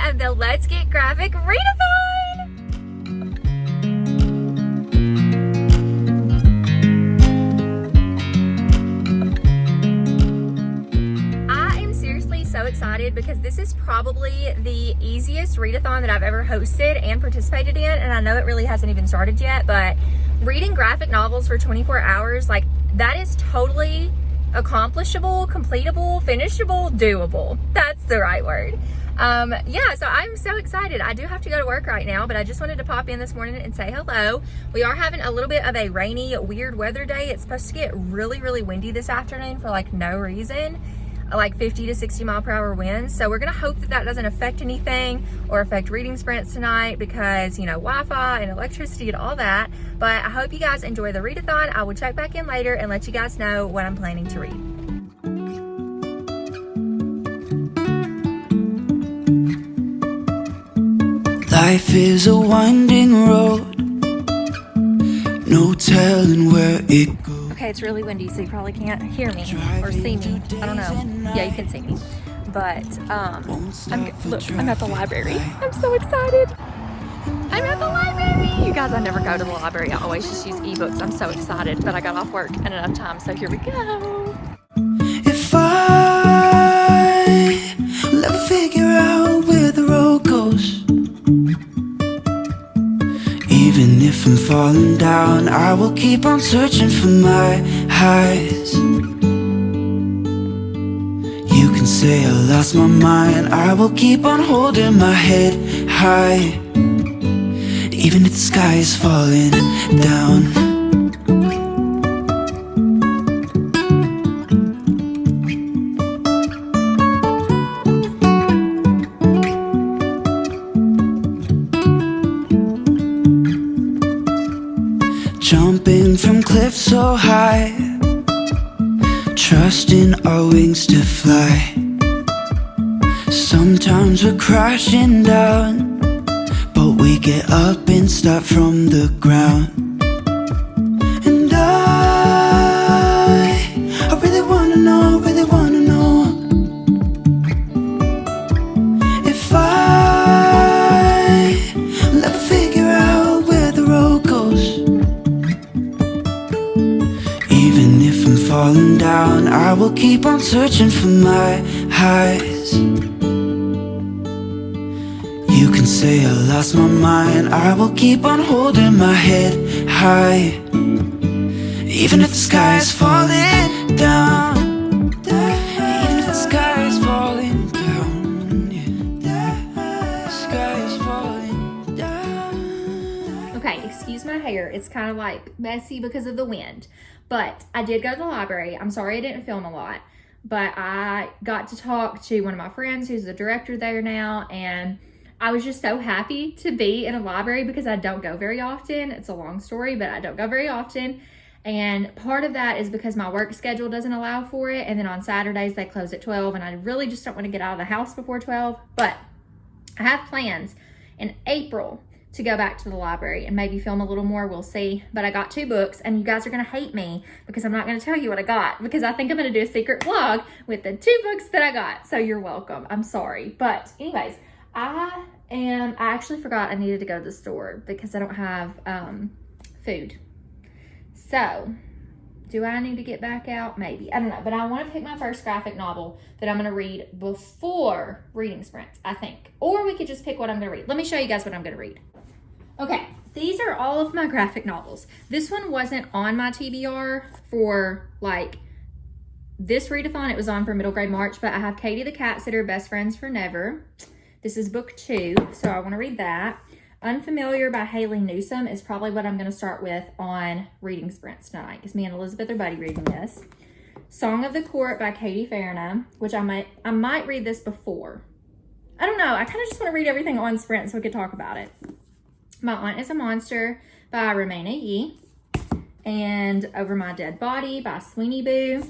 of the Let's Get Graphic Readathon. I am seriously so excited because this is probably the easiest readathon that I've ever hosted and participated in, and I know it really hasn't even started yet, but reading graphic novels for 24 hours, like, that is totally accomplishable, completable, finishable, doable. That's the right word. Yeah, so I'm so excited. I do have to go to work right now, but I just wanted to pop in this morning and say hello. We are having a little bit of a rainy, weird weather day. It's supposed to get really, really windy this afternoon for like no reason, like 50 to 60 mile per hour winds. So we're gonna hope that that doesn't affect anything or affect reading sprints tonight because, you know, Wi-Fi and electricity and all that. But I hope you guys enjoy the readathon. I will check back in later and let you guys know what I'm planning to read. Life is a winding road, no telling where it goes. Okay, it's really windy, so you probably can't hear me or see me. I don't know. Yeah, you can see me. But look, I'm at the library. I'm so excited. I'm at the library. You guys, I never go to the library. I always just use ebooks. I'm so excited, but I got off work in enough time, so here we go. If I will ever figure out where the road goes, even if I'm falling down, I will keep on searching for my highs. You can say I lost my mind, I will keep on holding my head high, even if the sky is falling down. Jumping from cliffs so high, trusting our wings to fly. Sometimes we're crashing down, but we get up and start from the ground. And I really wanna know, if I will ever figure out where the road goes. Even if I'm falling down, I will keep on searching for my highs. You can say I lost my mind, I will keep on holding my head high, even if the sky is falling down. Even if the sky is falling down, yeah. The sky is falling down. Okay, excuse my hair. It's kind of like messy because of the wind. But I did go to the library. I'm sorry I didn't film a lot, but I got to talk to one of my friends who's the director there now, and I was just so happy to be in a library because I don't go very often. It's a long story, but I don't go very often. And part of that is because my work schedule doesn't allow for it. And then on Saturdays, they close at 12, and I really just don't want to get out of the house before 12. But I have plans in April to go back to the library and maybe film a little more. We'll see. But I got 2 books, and you guys are going to hate me because I'm not going to tell you what I got, because I think I'm going to do a secret vlog with the 2 books that I got. So you're welcome. I'm sorry. But anyways, I actually forgot I needed to go to the store because I don't have food. So do I need to get back out? Maybe. I don't know. But I want to pick my first graphic novel that I'm going to read before reading sprints, I think. Or we could just pick what I'm going to read. Let me show you guys what I'm going to read. Okay, these are all of my graphic novels. This one wasn't on my TBR for like this readathon. It was on for middle grade March, but I have Katy the Catsitter, Best Friends Forever. This is book 2, so I want to read that. Unfamiliar by Haley Newsome is probably what I'm going to start with on reading sprints tonight, because me and Elizabeth are buddy reading this. Song of the Court by Katy, Farina, which I might read this before. I don't know. I kind of just want to read everything on sprint so we could talk about it. My Aunt is a Monster by Reimena, and Over My Dead Body by Sweeney Boo.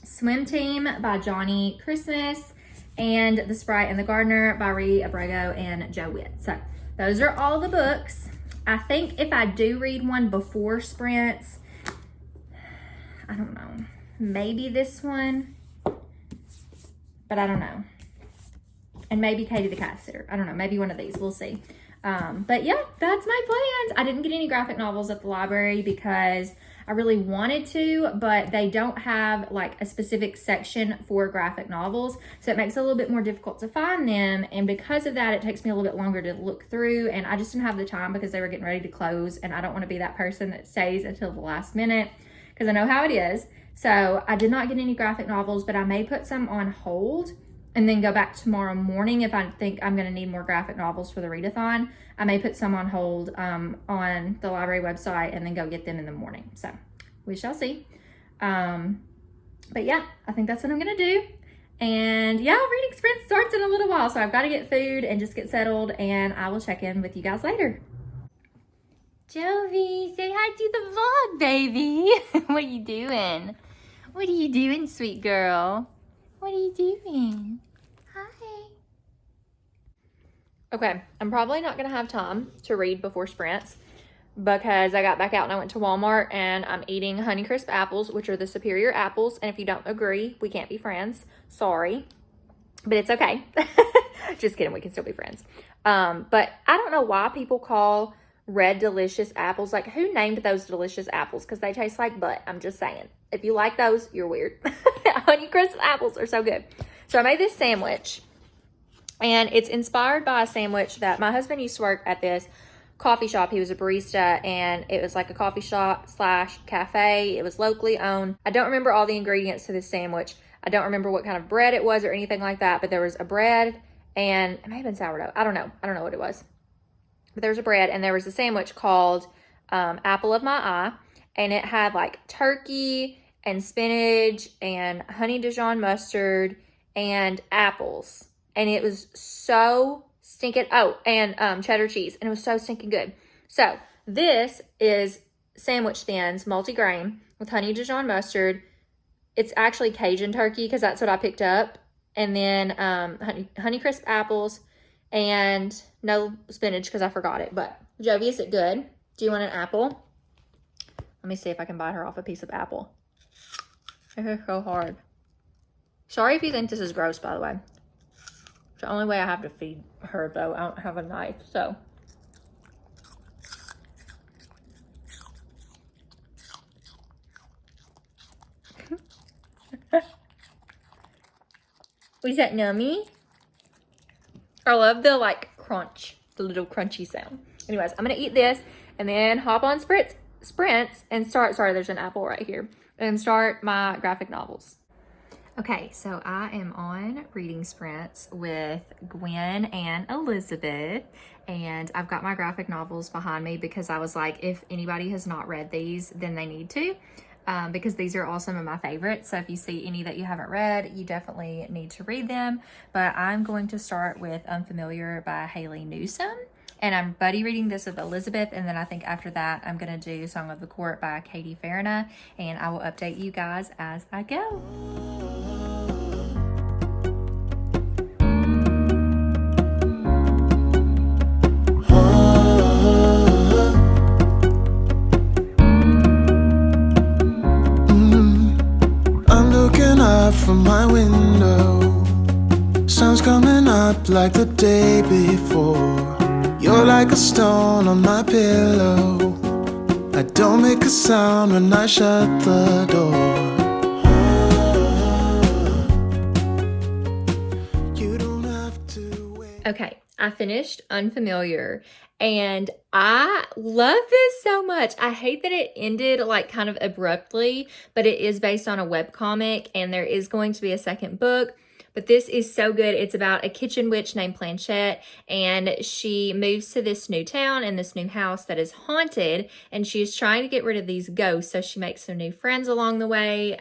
Swim Team by Johnnie Christmas, and The Sprite and the Gardener by Abrego and Joe Witt. So those are all the books. I think if I do read one before sprints, I don't know, maybe this one, but I don't know. and maybe Katy the Catsitter. I don't know, maybe one of these, we'll see. But yeah, that's my plans. I didn't get any graphic novels at the library because I really wanted to, but they don't have like a specific section for graphic novels. So it makes it a little bit more difficult to find them. And because of that, it takes me a little bit longer to look through. And I just didn't have the time because they were getting ready to close. And I don't want to be that person that stays until the last minute because I know how it is. So I did not get any graphic novels, but I may put some on hold and then go back tomorrow morning if I think I'm going to need more graphic novels for the readathon. I may put some on hold on the library website and then go get them in the morning. So we shall see. But yeah, I think that's what I'm going to do. And yeah, reading sprint starts in a little while. So I've got to get food and just get settled. And I will check in with you guys later. Jovi, say hi to the vlog, baby. What are you doing? What are you doing, sweet girl? What are you doing? Hi. Okay, I'm probably not gonna have time to read before sprints because I got back out and I went to Walmart and I'm eating Honeycrisp apples, which are the superior apples. And if you don't agree, we can't be friends. Sorry, but it's okay. Just kidding, we can still be friends. But I don't know why people call red delicious apples. Like, who named those delicious apples? Because they taste like butt. I'm just saying. If you like those, you're weird. Honeycrisp apples are so good. So I made this sandwich, and it's inspired by a sandwich that my husband used to work at this coffee shop. He was a barista, and it was like a coffee shop slash cafe. It was locally owned. I don't remember all the ingredients to this sandwich. I don't remember what kind of bread it was or anything like that, but there was a bread, and it may have been sourdough. I don't know. I don't know what it was. But there was a bread, and there was a sandwich called Apple of My Eye, and it had like turkey and spinach and honey Dijon mustard and apples, and it was so stinking, and cheddar cheese, and it was so stinking good. So this is sandwich thins, multigrain with honey Dijon mustard. It's actually Cajun turkey because that's what I picked up, and then Honeycrisp apples, and no spinach because I forgot it. But Jovi, is it good? Do you want an apple? Let me see if I can bite her off a piece of apple. It's so hard. Sorry if you think this is gross, by the way. It's the only way I have to feed her, though. I don't have a knife, so. Was that nummy? I love the like crunch, the little crunchy sound. Anyways, I'm gonna eat this and then hop on sprints and start. Sorry, there's an apple right here. And start my graphic novels. Okay, so I am on reading sprints with Gwen and Elizabeth, and I've got my graphic novels behind me because I was like, if anybody has not read these, then they need to, because these are all some of my favorites. So if you see any that you haven't read, you definitely need to read them. But I'm going to start with Unfamiliar by Haley Newsome. And I'm buddy reading this with Elizabeth, and then I think after that, I'm gonna do Song of the Court by Katy, Farina, and I will update you guys as I go. I'm looking up from my window, sun's coming up like the day before. You're like a stone on my pillow. I don't make a sound when I shut the door. You don't have to wait. Okay, I finished Unfamiliar, and I love this so much. I hate that it ended like kind of abruptly, but it is based on a webcomic, and there is going to be a second book. But this is so good. It's about a kitchen witch named Planchette, and she moves to this new town and this new house that is haunted, and she's trying to get rid of these ghosts, so she makes some new friends along the way.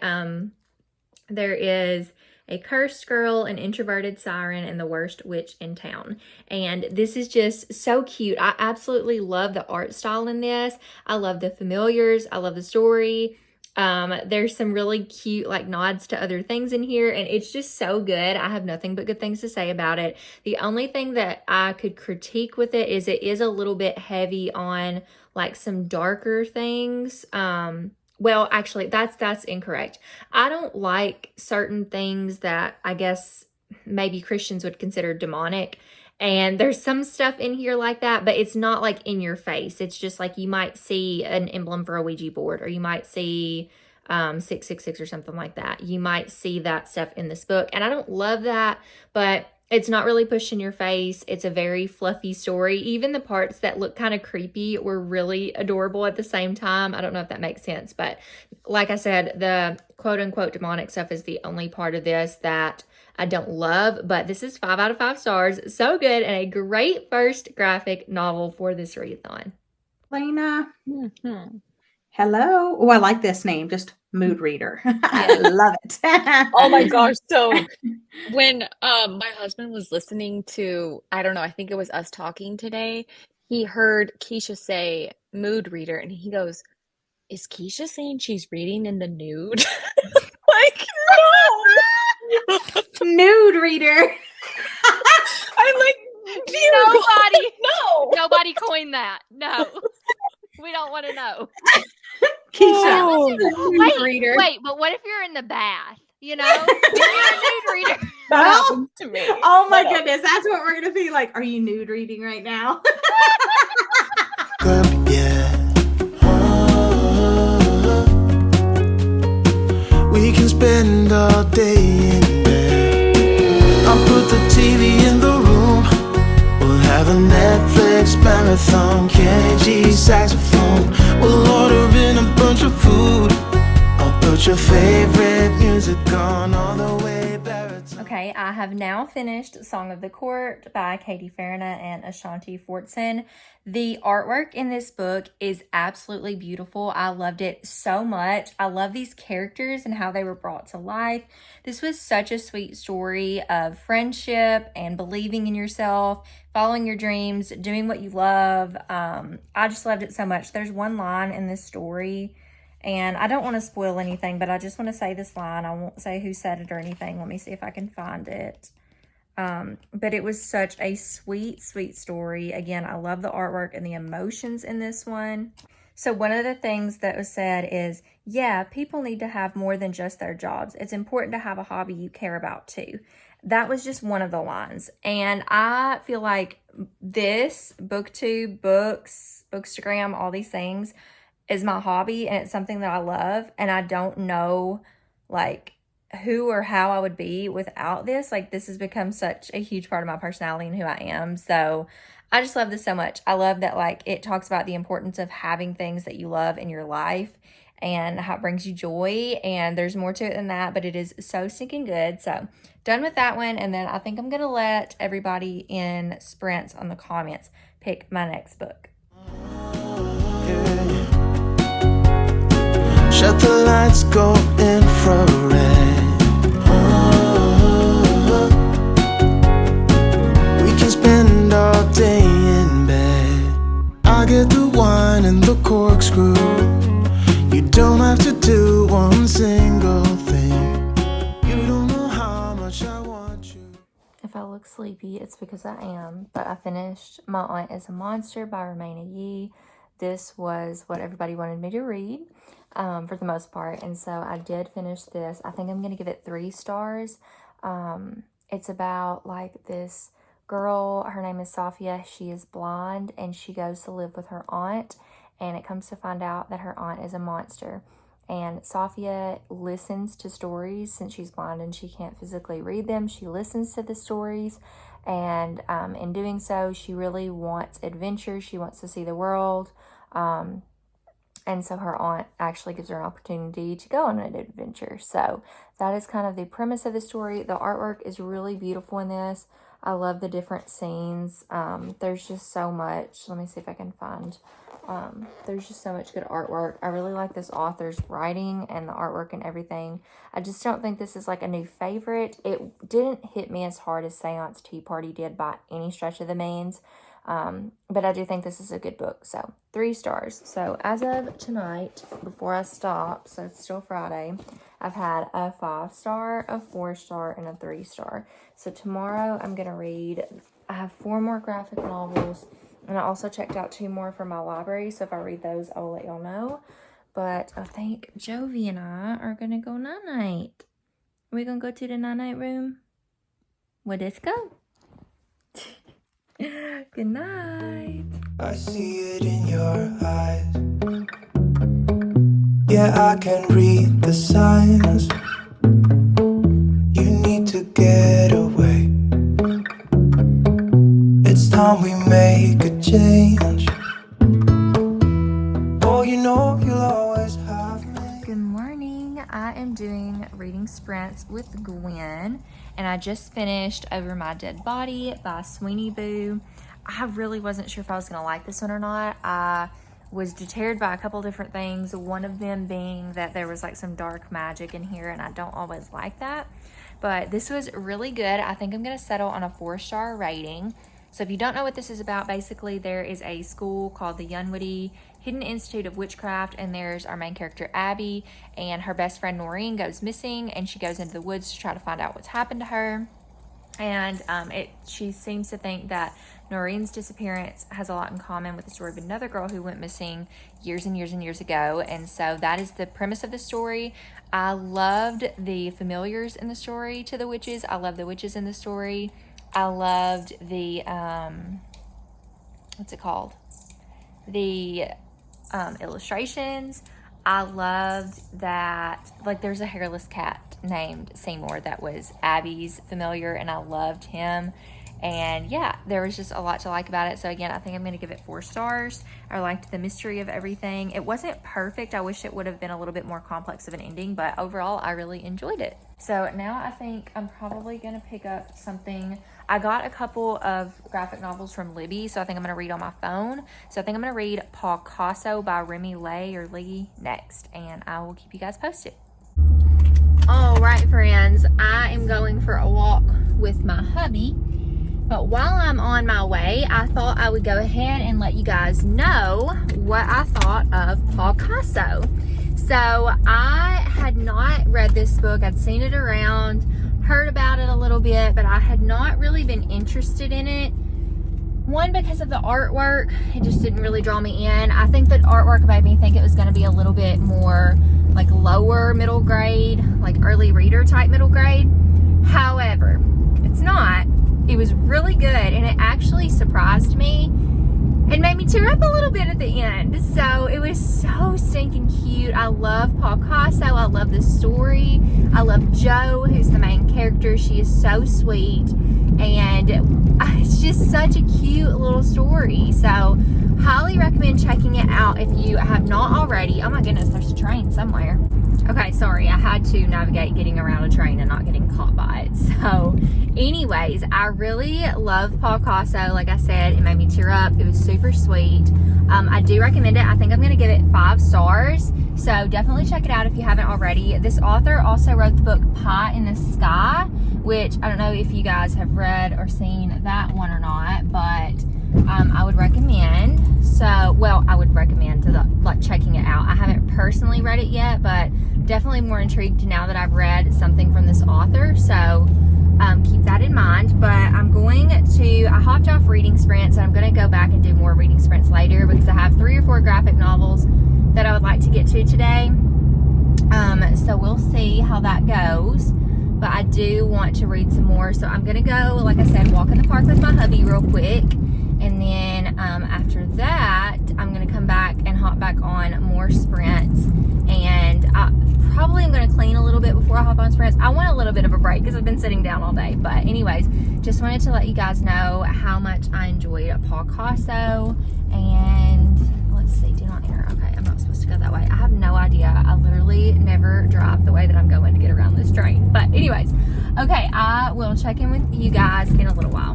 There is a cursed girl, an introverted siren, and the worst witch in town. And this is just so cute. I absolutely love the art style in this. I love the familiars. I love the story. There's some really cute like nods to other things in here, and it's just so good. I have nothing but good things to say about it. The only thing that I could critique with it is a little bit heavy on like some darker things. Well, actually, that's incorrect. I don't like certain things that I guess maybe Christians would consider demonic. And there's some stuff in here like that, but it's not like in your face. It's just like you might see an emblem for a Ouija board, or you might see 666 or something like that. You might see that stuff in this book. And I don't love that, but it's not really pushed in your face. It's a very fluffy story. Even the parts that look kind of creepy were really adorable at the same time. I don't know if that makes sense, but like I said, the quote unquote demonic stuff is the only part of this that I don't love, but this is 5 out of 5 stars. So good, and a great first graphic novel for this readathon. Lena. Hello. Oh, I like this name. Just mood reader. I love it. Oh my gosh. So when my husband was listening to, I don't know, I think it was us talking today, he heard Keisha say mood reader, and he goes, is Keisha saying she's reading in the nude? Like, no. Nude reader. I'm like, Nobody coined that. No. We don't want to know. Keisha, nude reader. Wait, but what if you're in the bath? You know, you're a nude reader. That happens to me. Oh my goodness, that's what we're gonna be like. Are you nude reading right now? Good, yeah. We can spend all day in bed. I'll put the TV in the room. We'll have a Netflix marathon. Kenny G saxophone. We'll order in a bunch of food. I'll put your favorite music on all the way baritone. Okay, I have now finished Song of the Court by Katy, Farina, and Ashanti Fortson. The artwork in this book is absolutely beautiful. I loved it so much. I love these characters and how they were brought to life. This was such a sweet story of friendship and believing in yourself, following your dreams, doing what you love. I just loved it so much. There's one line in this story, and I don't want to spoil anything, but I just want to say this line. I won't say who said it or anything. Let me see if I can find it. But it was such a sweet, sweet story. Again, I love the artwork and the emotions in this one. So one of the things that was said is, yeah, people need to have more than just their jobs. It's important to have a hobby you care about too. That was just one of the lines. And I feel like this, BookTube, books, Bookstagram, all these things is my hobby, and it's something that I love, and I don't know like who or how I would be without this. Like, this has become such a huge part of my personality and who I am. So I just love this so much. I love that like it talks about the importance of having things that you love in your life and how it brings you joy, and there's more to it than that, but it is so stinking good. So done with that one, and then I think I'm gonna let everybody in sprints on the comments pick my next book. Shut the lights, go infrared. We can spend all day in bed. I'll get the wine and the corkscrew. You don't have to do one single thing. You don't know how much I want you. If I look sleepy, it's because I am, but I finished My Aunt is a Monster by Reimena. This was what everybody wanted me to read. For the most part, and so I did finish this. I think I'm gonna give it 3 stars. It's about like this girl, her name is Sophia. She is blind, and she goes to live with her aunt, and it comes to find out that her aunt is a monster. And Sophia listens to stories. Since she's blind and she can't physically read them, she listens to the stories, and in doing so, she really wants adventure. She wants to see the world. And so her aunt actually gives her an opportunity to go on an adventure. So that is kind of the premise of the story. The artwork is really beautiful in this. I love the different scenes. There's just so much. Let me see if I can find. There's just so much good artwork. I really like this author's writing and the artwork and everything. I just don't think this is like a new favorite. It didn't hit me as hard as Seance Tea Party did by any stretch of the means. But I do think this is a good book. So 3 stars. So as of tonight, before I stop, so it's still Friday, I've had a 5-star, a 4-star, and a 3-star. So tomorrow I'm going to read, I have 4 more graphic novels, and I also checked out 2 more from my library. So if I read those, I will let y'all know. But I think Jovi and I are going to go night-night. Are we going to go to the night-night room? Well, let's go. Good night. I see it in your eyes. Yeah, I can read the signs. You need to get away. It's time we make a change. Oh, you know you'll always have me. Good morning. I am doing reading sprints with Gwen, and I just finished Over My Dead Body by Sweeney Boo. I really wasn't sure if I was going to like this one or not. I was deterred by a couple different things, one of them being that there was like some dark magic in here, and I don't always like that. But this was really good. I think I'm going to settle on a 4-star rating. So if you don't know what this is about, basically there is a school called the Dunwoody Hidden Institute of Witchcraft, and there's our main character Abby, and her best friend Noreen goes missing, and she goes into the woods to try to find out what's happened to her. And she seems to think that Noreen's disappearance has a lot in common with the story of another girl who went missing years and years and years ago. And so that is the premise of the story. I loved the familiars in the story to the witches. I love the witches in the story. I loved the, what's it called? The illustrations. I loved that, like, there's a hairless cat named Seymour that was Abby's familiar, and I loved him. And yeah, there was just a lot to like about it. So again, I think I'm going to give it 4 stars. I liked the mystery of everything. It wasn't perfect. I wish it would have been a little bit more complex of an ending, but overall, I really enjoyed it. So now I think I'm probably going to pick up something. I got a couple of graphic novels from Libby, so I think I'm going to read on my phone. So I think I'm going to read Pawcasso by Remy Lai or Lee next, and I will keep you guys posted. All right, friends, I am going for a walk with my hubby. But while I'm on my way, I thought I would go ahead and let you guys know what I thought of Pawcasso. So I had not read this book. I'd seen it around, heard about it a little bit, but I had not really been interested in it. One, because of the artwork, it just didn't really draw me in. I think that artwork made me think it was going to be a little bit more like lower middle grade, like early reader type middle grade. However, it's not. It was really good, and it actually surprised me and made me tear up a little bit at the end. So it was so stinking cute. I love Pawcasso. I love the story. I love Jo, who's the main character. She is so sweet, and it's just such a cute little story. So highly recommend checking it out if you have not already. Oh my goodness, there's a train somewhere. Okay, sorry, I had to navigate getting around a train and not getting caught by it. So anyways, I really love Pawcasso. Like I said, it made me tear up. It was super sweet. I do recommend it. I think I'm going to give it 5 stars. So definitely check it out if you haven't already. This author also wrote the book Pie in the Sky, which I don't know if you guys have read or seen that one or not, but I would recommend. So, well, I would recommend to checking it out. I haven't personally read it yet, but definitely more intrigued now that I've read something from this author. So keep that in mind. But I hopped off reading sprints, and I'm going to go back and do more reading sprints later because I have 3 or 4 graphic novels that I would like to get to today. So we'll see how that goes. But I do want to read some more. So I'm going to go, like I said, walk in the park with my hubby real quick. And then after that, I'm going to come back and hop back on more sprints. And I probably am going to clean a little bit before I hop on sprints. I want a little bit of a break because I've been sitting down all day. But anyways, just wanted to let you guys know how much I enjoyed Pawcasso. And let's see, do not enter. Okay, I'm not supposed to go that way. I have no idea. I literally never drive the way that I'm going to get around this train. But anyways, okay, I will check in with you guys in a little while.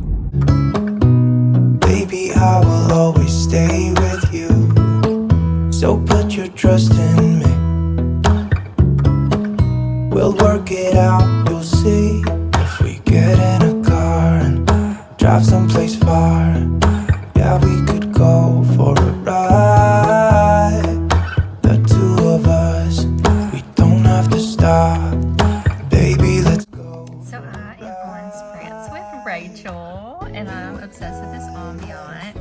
Baby, I will always stay with you. So put your trust in me. We'll work it out, you'll see. If we get in a car and drive someplace far, yeah, we could go for a ride. The 2 of us, we don't have to stop. Baby, let's go. So I am on sprints with Rachel, and I'm obsessed with this ambiance.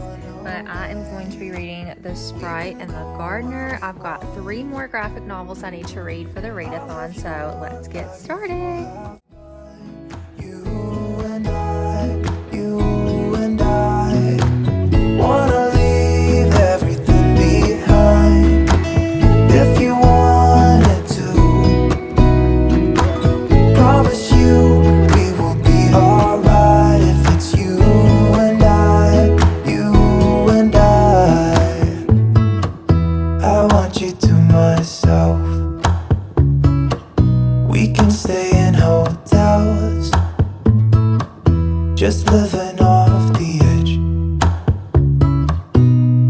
But I am going to be reading The Sprite and the Gardener. I've got 3 more graphic novels I need to read for the Readathon, so let's get started. You and I just living off the edge.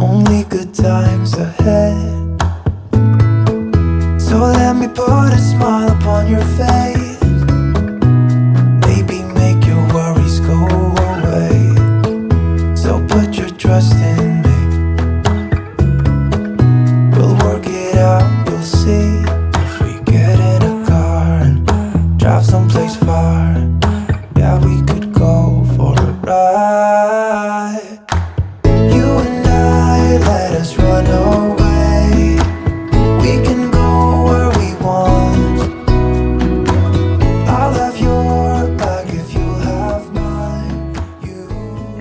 Only good times ahead. So let me put a smile upon your face. Maybe make your worries go away. So put your trust in me. We'll work it out, you'll see. If we get in a car and drive someplace far, yeah, we could go for a ride. You and I, let us run away. We can go where we want. I'll have your back if you have mine.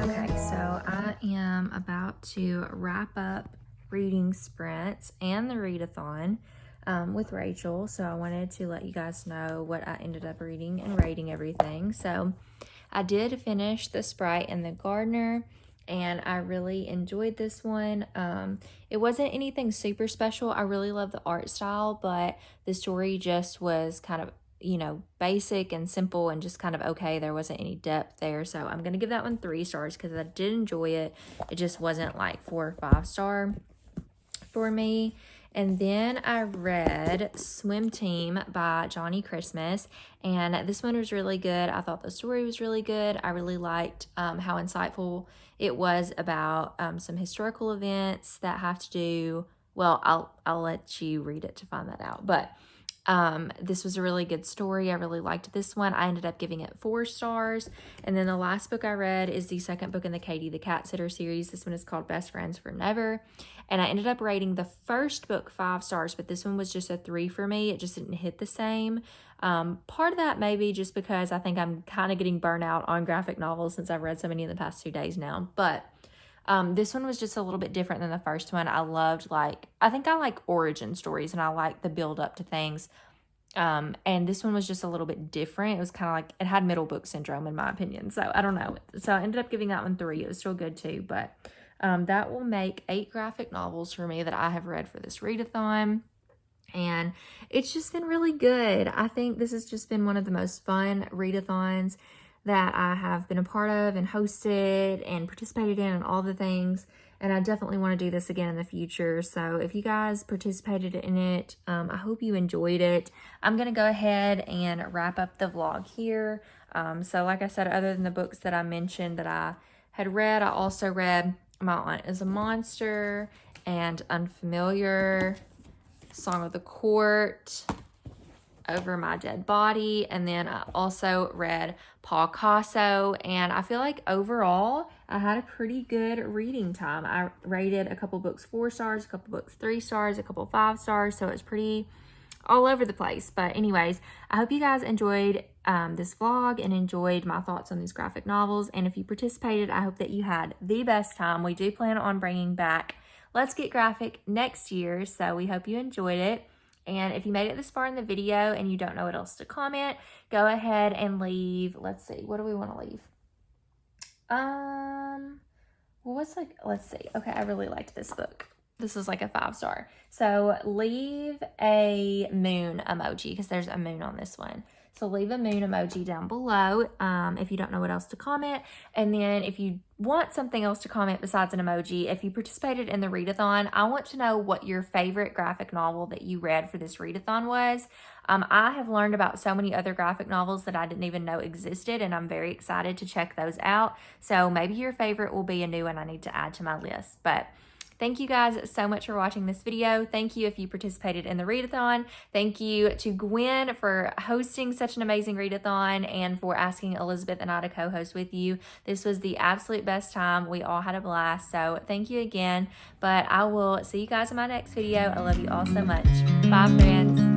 Okay, so I am about to wrap up reading sprints and the readathon with Rachel. So I wanted to let you guys know what I ended up reading and rating everything. So I did finish the Sprite and the Gardener, and I really enjoyed this one. It wasn't anything super special. I really love the art style, but the story just was kind of, you know, basic and simple and just kind of okay. There wasn't any depth there. So I'm going to give that one 3 stars because I did enjoy it. It just wasn't like 4 or 5 star for me. And then I read Swim Team by Johnnie Christmas, and this one was really good. I thought the story was really good. I really liked how insightful it was about some historical events that have to do, well, I'll let you read it to find that out. But this was a really good story. I really liked this one. I ended up giving it 4 stars. And then the last book I read is the second book in the Katy the Catsitter series. This one is called Best Friends Forever. And I ended up rating the first book 5 stars, but this one was just a 3 for me. It just didn't hit the same. Part of that maybe just because I think I'm kind of getting burnt out on graphic novels since I've read so many in the past 2 days now. But this one was just a little bit different than the first one. I loved, I think I like origin stories and I like the build up to things. And this one was just a little bit different. It was kind of like, it had middle book syndrome in my opinion. So I don't know. So I ended up giving that one 3. It was still good too, but that will make 8 graphic novels for me that I have read for this readathon. And it's just been really good. I think this has just been one of the most fun readathons that I have been a part of and hosted and participated in and all the things. And I definitely want to do this again in the future. So if you guys participated in it, I hope you enjoyed it. I'm going to go ahead and wrap up the vlog here. So like I said, other than the books that I mentioned that I had read, I also read My Aunt is a Monster and Unfamiliar, Song of the Court, Over My Dead Body, and then I also read Pawcasso, and I feel like overall I had a pretty good reading time. I rated a couple books 4 stars, a couple books 3 stars, a couple 5 stars, so it's pretty all over the place. But anyways, I hope you guys enjoyed this vlog and enjoyed my thoughts on these graphic novels, and if you participated, I hope that you had the best time. We do plan on bringing back Let's Get Graphic next year, so we hope you enjoyed it. And if you made it this far in the video and you don't know what else to comment, go ahead and leave, let's see, what do we want to leave? Let's see. Okay, I really liked this book. This is like a 5 star. So leave a moon emoji because there's a moon on this one. So leave a moon emoji down below if you don't know what else to comment. And then if you want something else to comment besides an emoji, if you participated in the readathon, I want to know what your favorite graphic novel that you read for this readathon was. I have learned about so many other graphic novels that I didn't even know existed, and I'm very excited to check those out. So maybe your favorite will be a new one I need to add to my list. But thank you guys so much for watching this video. Thank you if you participated in the readathon. Thank you to Gwen for hosting such an amazing readathon and for asking Elizabeth and I to co-host with you. This was the absolute best time. We all had a blast. So thank you again. But I will see you guys in my next video. I love you all so much. Bye, friends.